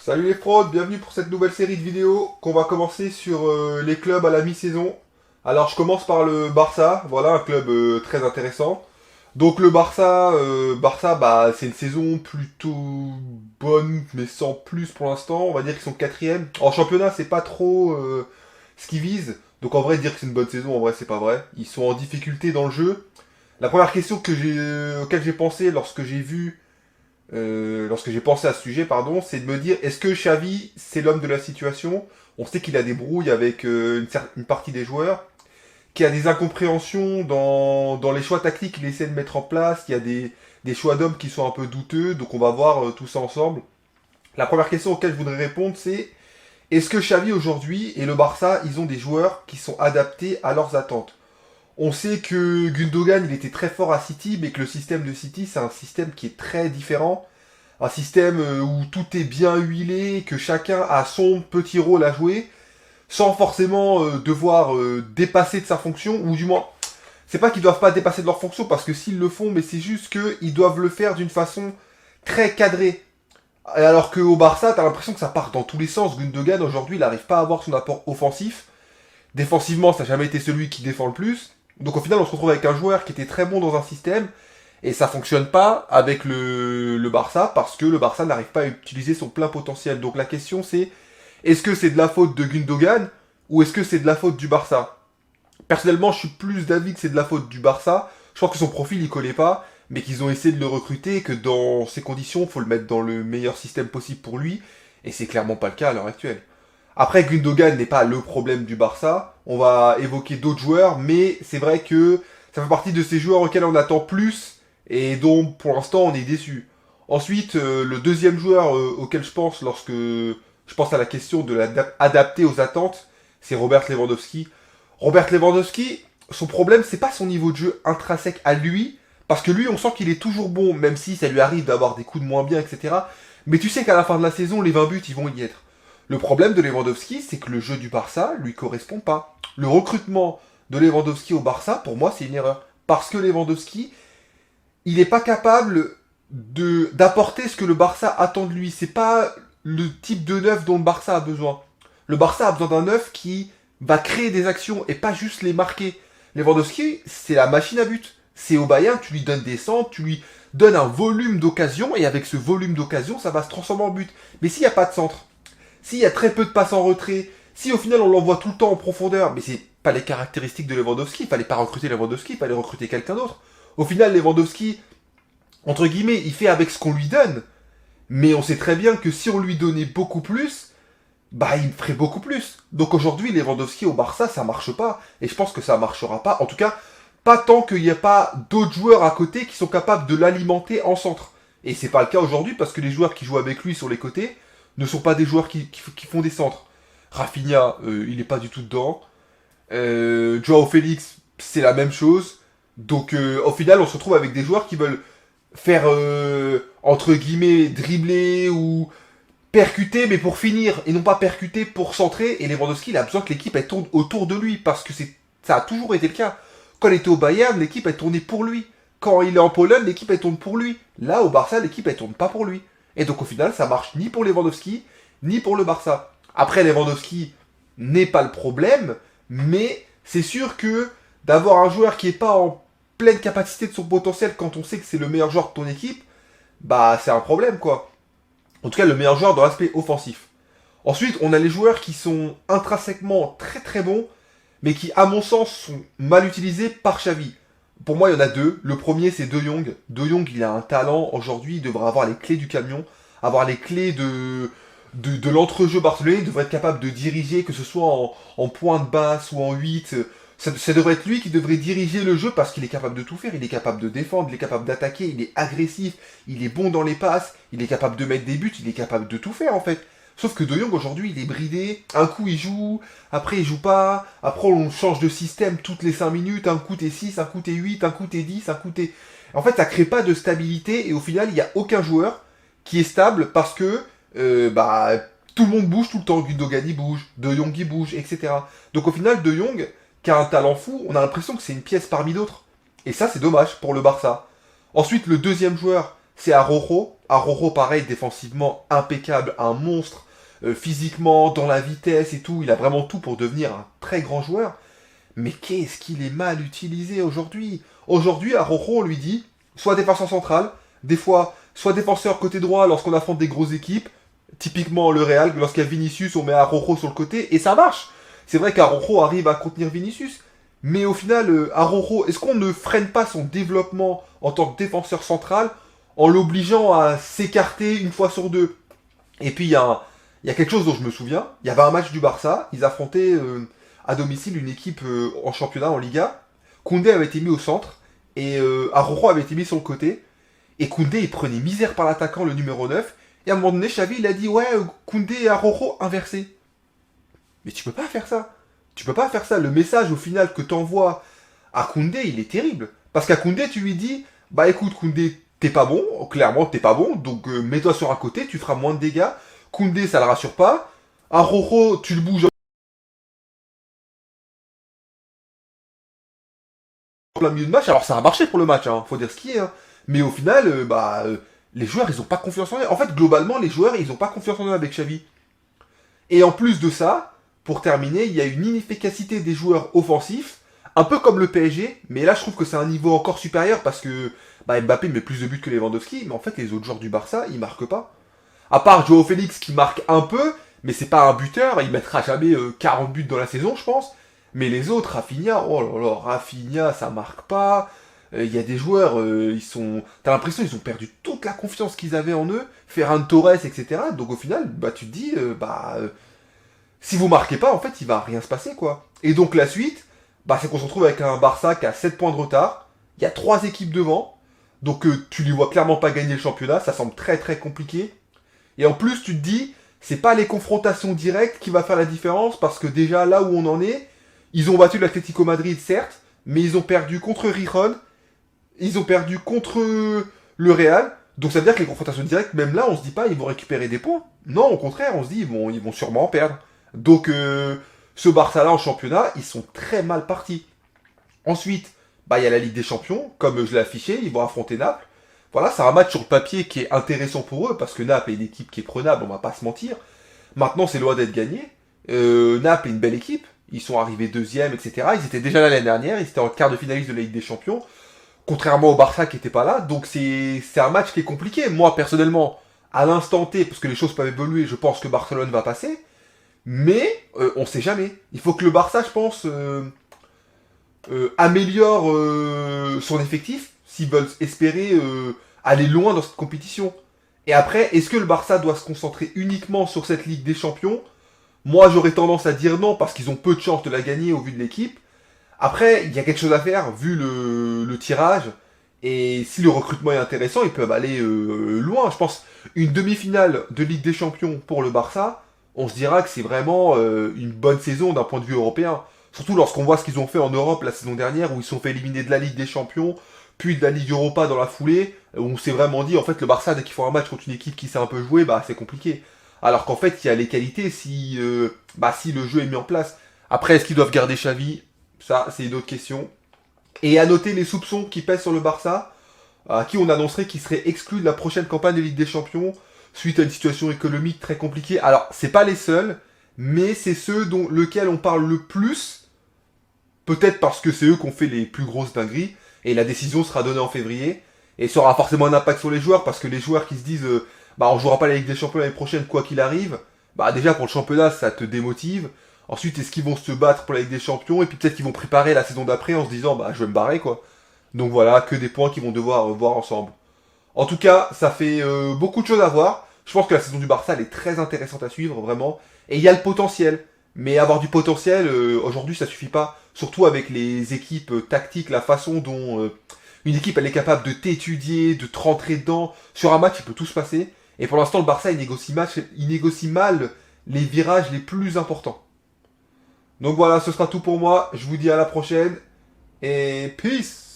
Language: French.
Salut les fraudes, bienvenue pour cette nouvelle série de vidéos qu'on va commencer sur les clubs à la mi-saison. Alors je commence par le Barça, voilà un club très intéressant. Donc le Barça bah, c'est une saison plutôt bonne mais sans plus pour l'instant. On va dire qu'ils sont quatrième. En championnat c'est pas trop ce qu'ils visent. Donc en vrai dire que c'est une bonne saison, en vrai c'est pas vrai. Ils sont en difficulté dans le jeu. La première question auquel j'ai pensé lorsque j'ai pensé à ce sujet, pardon, c'est de me dire, est-ce que Xavi, c'est l'homme de la situation? On sait qu'il a des brouilles avec une partie des joueurs, qu'il y a des incompréhensions dans les choix tactiques qu'il essaie de mettre en place, qu'il y a des choix d'hommes qui sont un peu douteux, donc on va voir tout ça ensemble. La première question auquel je voudrais répondre, c'est, est-ce que Xavi aujourd'hui et le Barça, ils ont des joueurs qui sont adaptés à leurs attentes? On sait que Gundogan, il était très fort à City, mais que le système de City, c'est un système qui est très différent. Un système où tout est bien huilé, que chacun a son petit rôle à jouer, sans forcément devoir dépasser de sa fonction, ou du moins, c'est pas qu'ils doivent pas dépasser de leur fonction, parce que s'ils le font, mais c'est juste qu'ils doivent le faire d'une façon très cadrée. Alors qu'au Barça, t'as l'impression que ça part dans tous les sens. Gundogan, aujourd'hui, il n'arrive pas à avoir son apport offensif. Défensivement, ça n'a jamais été celui qui défend le plus. Donc au final, on se retrouve avec un joueur qui était très bon dans un système, et ça fonctionne pas avec le Barça, parce que le Barça n'arrive pas à utiliser son plein potentiel. Donc la question c'est, est-ce que c'est de la faute de Gundogan, ou est-ce que c'est de la faute du Barça? Personnellement, je suis plus d'avis que c'est de la faute du Barça. Je crois que son profil, il collait pas, mais qu'ils ont essayé de le recruter, et que dans ces conditions, il faut le mettre dans le meilleur système possible pour lui, et c'est clairement pas le cas à l'heure actuelle. Après, Gundogan n'est pas le problème du Barça. On va évoquer d'autres joueurs, mais c'est vrai que ça fait partie de ces joueurs auxquels on attend plus et dont pour l'instant on est déçu. Ensuite, le deuxième joueur auquel je pense lorsque je pense à la question de l'adapter aux attentes, c'est Robert Lewandowski. Robert Lewandowski, son problème, c'est pas son niveau de jeu intrinsèque à lui, parce que lui, on sent qu'il est toujours bon, même si ça lui arrive d'avoir des coups de moins bien, etc. Mais tu sais qu'à la fin de la saison, les 20 buts, ils vont y être. Le problème de Lewandowski, c'est que le jeu du Barça lui correspond pas. Le recrutement de Lewandowski au Barça, pour moi, c'est une erreur. Parce que Lewandowski, il n'est pas capable d'apporter ce que le Barça attend de lui. C'est pas le type de neuf dont le Barça a besoin. Le Barça a besoin d'un neuf qui va créer des actions et pas juste les marquer. Lewandowski, c'est la machine à but. C'est au Bayern, tu lui donnes des centres, tu lui donnes un volume d'occasion, et avec ce volume d'occasion, ça va se transformer en but. Mais s'il n'y a pas de centre, s'il y a très peu de passes en retrait, si au final on l'envoie tout le temps en profondeur, mais c'est pas les caractéristiques de Lewandowski, il fallait pas recruter Lewandowski, il fallait recruter quelqu'un d'autre. Au final, Lewandowski, entre guillemets, il fait avec ce qu'on lui donne, mais on sait très bien que si on lui donnait beaucoup plus, bah il ferait beaucoup plus. Donc aujourd'hui, Lewandowski au Barça, ça marche pas, et je pense que ça marchera pas, en tout cas, pas tant qu'il n'y a pas d'autres joueurs à côté qui sont capables de l'alimenter en centre. Et c'est pas le cas aujourd'hui, parce que les joueurs qui jouent avec lui sur les côtés ne sont pas des joueurs qui font des centres. Rafinha, il n'est pas du tout dedans. Joao Félix, c'est la même chose. Donc au final, on se retrouve avec des joueurs qui veulent faire, entre guillemets, dribbler ou percuter, mais pour finir, et non pas percuter pour centrer. Et Lewandowski, il a besoin que l'équipe elle tourne autour de lui, parce que ça a toujours été le cas. Quand il était au Bayern, l'équipe elle tournait pour lui. Quand il est en Pologne, l'équipe elle tourne pour lui. Là, au Barça, l'équipe elle tourne pas pour lui. Et donc au final, ça marche ni pour Lewandowski, ni pour le Barça. Après, Lewandowski n'est pas le problème, mais c'est sûr que d'avoir un joueur qui est pas en pleine capacité de son potentiel quand on sait que c'est le meilleur joueur de ton équipe, bah c'est un problème quoi. En tout cas, le meilleur joueur dans l'aspect offensif. Ensuite, on a les joueurs qui sont intrinsèquement très très bons, mais qui, à mon sens, sont mal utilisés par Xavi. Pour moi, il y en a deux. Le premier, c'est De Jong. De Jong, il a un talent. Aujourd'hui, il devrait avoir les clés du camion, avoir les clés de l'entrejeu barcelonais. Il devrait être capable de diriger, que ce soit en pointe basse ou en 8. Ça devrait être lui qui devrait diriger le jeu parce qu'il est capable de tout faire. Il est capable de défendre, il est capable d'attaquer, il est agressif, il est bon dans les passes, il est capable de mettre des buts, il est capable de tout faire en fait. Sauf que De Jong aujourd'hui il est bridé, un coup il joue, après il joue pas, après on change de système toutes les 5 minutes, un coup t'es 6, un coup t'es 8, un coup t'es 10, un coup t'es... En fait ça crée pas de stabilité et au final il n'y a aucun joueur qui est stable parce que bah, tout le monde bouge tout le temps, Gundogan il bouge, De Jong il bouge, etc. Donc au final De Jong, qui a un talent fou, on a l'impression que c'est une pièce parmi d'autres. Et ça c'est dommage pour le Barça. Ensuite le deuxième joueur, c'est Araujo. Araujo, pareil, défensivement impeccable, un monstre, physiquement, dans la vitesse et tout. Il a vraiment tout pour devenir un très grand joueur. Mais qu'est-ce qu'il est mal utilisé aujourd'hui. Aujourd'hui, Araujo, on lui dit, soit défenseur central, des fois, soit défenseur côté droit lorsqu'on affronte des grosses équipes. Typiquement le Real, lorsqu'il y a Vinicius, on met Araujo sur le côté, et ça marche. C'est vrai qu'Araujo arrive à contenir Vinicius, mais au final, Araujo, est-ce qu'on ne freine pas son développement en tant que défenseur central en l'obligeant à s'écarter une fois sur deux? Et puis il y a quelque chose dont je me souviens, il y avait un match du Barça, ils affrontaient à domicile une équipe en championnat, en Liga. Koundé avait été mis au centre, et Araujo avait été mis sur le côté, et Koundé il prenait misère par l'attaquant, le numéro 9, et à un moment donné, Xavi il a dit ouais, Koundé et Araujo inversés. Mais tu peux pas faire ça. Tu peux pas faire ça. Le message au final que t'envoies à Koundé, il est terrible. Parce qu'à Koundé, tu lui dis, bah écoute Koundé, t'es pas bon, clairement t'es pas bon, donc mets-toi sur un côté, tu feras moins de dégâts. Koundé, ça le rassure pas. Araujo, tu le bouges en plein milieu de match. Alors ça a marché pour le match, hein, faut dire ce qui est. Hein. Mais au final, les joueurs, ils ont pas confiance en eux. En fait, globalement, les joueurs, ils ont pas confiance en eux avec Xavi. Et en plus de ça, pour terminer, il y a une inefficacité des joueurs offensifs, un peu comme le PSG, mais là je trouve que c'est un niveau encore supérieur parce que Mbappé met plus de buts que Lewandowski, mais en fait les autres joueurs du Barça, ils marquent pas. À part Joao Félix qui marque un peu, mais c'est pas un buteur, il mettra jamais 40 buts dans la saison, je pense. Mais les autres, Rafinha, oh là là, Rafinha, ça marque pas. Il y a des joueurs, ils sont. T'as l'impression qu'ils ont perdu toute la confiance qu'ils avaient en eux, Ferran Torres, etc. Donc au final, tu te dis, si vous marquez pas, en fait, il va rien se passer, quoi. Et donc la suite, c'est qu'on se retrouve avec un Barça qui a 7 points de retard. Il y a 3 équipes devant. Donc tu les vois clairement pas gagner le championnat. Ça semble très très compliqué. Et en plus, tu te dis, c'est pas les confrontations directes qui va faire la différence. Parce que déjà, là où on en est, ils ont battu l'Atlético Madrid, certes. Mais ils ont perdu contre Rijon. Ils ont perdu contre le Real. Donc ça veut dire que les confrontations directes, même là, on se dit pas, ils vont récupérer des points. Non, au contraire, on se dit, ils vont sûrement en perdre. Donc, ce Barça-là en championnat, ils sont très mal partis. Ensuite, il y a la Ligue des Champions, comme je l'ai affiché, ils vont affronter Naples. Voilà, c'est un match sur le papier qui est intéressant pour eux, parce que Naples est une équipe qui est prenable, on va pas se mentir. Maintenant, c'est loin d'être gagné. Naples est une belle équipe, ils sont arrivés deuxième, etc. Ils étaient déjà là l'année dernière, ils étaient en quart de finaliste de la Ligue des Champions, contrairement au Barça qui était pas là. Donc c'est un match qui est compliqué. Moi, personnellement, à l'instant T, parce que les choses peuvent évoluer, je pense que Barcelone va passer. Mais on sait jamais. Il faut que le Barça, je pense, améliore son effectif s'ils veulent espérer aller loin dans cette compétition. Et après, est-ce que le Barça doit se concentrer uniquement sur cette Ligue des Champions? Moi, j'aurais tendance à dire non parce qu'ils ont peu de chances de la gagner au vu de l'équipe. Après, il y a quelque chose à faire vu le tirage. Et si le recrutement est intéressant, ils peuvent aller loin. Je pense une demi-finale de Ligue des Champions pour le Barça, on se dira que c'est vraiment une bonne saison d'un point de vue européen. Surtout lorsqu'on voit ce qu'ils ont fait en Europe la saison dernière, où ils se sont fait éliminer de la Ligue des Champions, puis de la Ligue Europa dans la foulée, où on s'est vraiment dit, en fait, le Barça, dès qu'ils font un match contre une équipe qui sait un peu jouer, c'est compliqué. Alors qu'en fait, il y a les qualités si le jeu est mis en place. Après, est-ce qu'ils doivent garder Xavi? Ça, c'est une autre question. Et à noter les soupçons qui pèsent sur le Barça, à qui on annoncerait qu'il serait exclu de la prochaine campagne de Ligue des Champions, suite à une situation économique très compliquée. Alors, c'est pas les seuls, mais c'est ceux dont lequel on parle le plus, peut-être parce que c'est eux qui ont fait les plus grosses dingueries, et la décision sera donnée en février, et ça aura forcément un impact sur les joueurs, parce que les joueurs qui se disent on jouera pas la Ligue des Champions l'année prochaine, quoi qu'il arrive, déjà pour le championnat, ça te démotive. Ensuite, est-ce qu'ils vont se battre pour la Ligue des Champions, et puis peut-être qu'ils vont préparer la saison d'après en se disant, je vais me barrer, quoi. Donc voilà, que des points qu'ils vont devoir voir ensemble. En tout cas, ça fait beaucoup de choses à voir. Je pense que la saison du Barça, elle est très intéressante à suivre, vraiment. Et il y a le potentiel. Mais avoir du potentiel, aujourd'hui, ça suffit pas. Surtout avec les équipes tactiques, la façon dont une équipe, elle est capable de t'étudier, de te rentrer dedans. Sur un match, il peut tout se passer. Et pour l'instant, le Barça, il négocie mal les virages les plus importants. Donc voilà, ce sera tout pour moi. Je vous dis à la prochaine. Et peace!